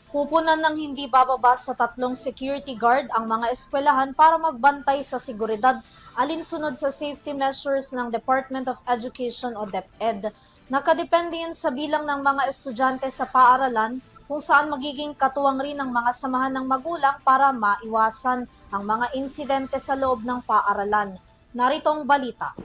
Pupunan ng hindi bababa sa 3 security guard ang mga eskwelahan para magbantay sa seguridad alinsunod sa safety measures ng Department of Education o DepEd. Nakadepende yan sa bilang ng mga estudyante sa paaralan kung saan magiging katuwang rin ng mga samahan ng magulang para maiwasan ang mga insidente sa loob ng paaralan. Narito ang balita.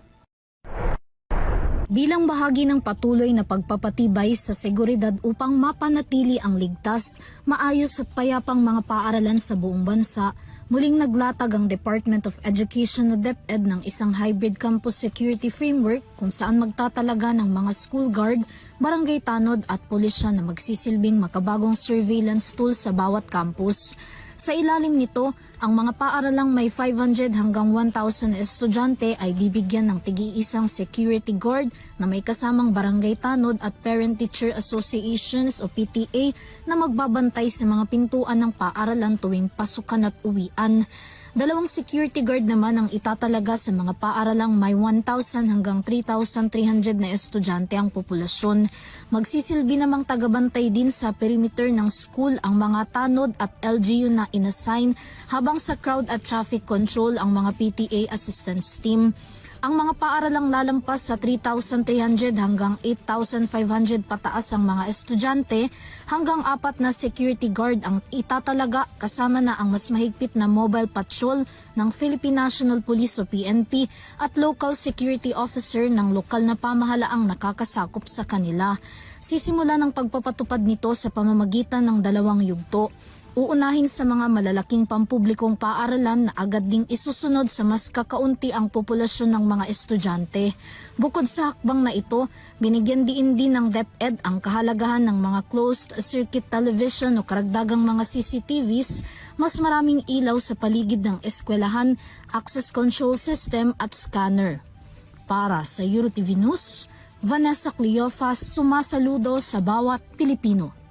Bilang bahagi ng patuloy na pagpapatibay sa seguridad upang mapanatili ang ligtas, maayos at payapang mga paaralan sa buong bansa, muling naglatag ang Department of Education o DepEd ng isang hybrid campus security framework kung saan magtatalaga ng mga school guard, barangay tanod at pulisya na magsisilbing makabagong surveillance tool sa bawat campus. Sa ilalim nito, ang mga paaralang may 500 hanggang 1,000 estudyante ay bibigyan ng tig-iisang security guard na may kasamang barangay tanod at parent-teacher associations o PTA na magbabantay sa mga pintuan ng paaralan tuwing pasukan at uwian. 2 security guard naman ang itatalaga sa mga paaralang may 1,000 hanggang 3,300 na estudyante ang populasyon. Magsisilbi namang tagabantay din sa perimeter ng school ang mga tanod at LGU na inassign, habang sa crowd at traffic control ang mga PTA assistance team. Ang mga paaralang lalampas sa 3,300 hanggang 8,500 pataas ang mga estudyante, hanggang 4 na security guard ang itatalaga kasama na ang mas mahigpit na mobile patrol ng Philippine National Police o PNP at local security officer ng lokal na pamahalaang nakakasakop sa kanila. Sisimula ng pagpapatupad nito sa pamamagitan ng 2 yugto. Uunahin sa mga malalaking pampublikong paaralan na agad ding isusunod sa mas kakaunti ang populasyon ng mga estudyante. Bukod sa hakbang na ito, binigyan din ng DepEd ang kahalagahan ng mga closed-circuit television o karagdagang mga CCTVs, mas maraming ilaw sa paligid ng eskwelahan, access control system at scanner. Para sa EuroTV News, Vanessa Cleofas, sumasaludo sa bawat Pilipino.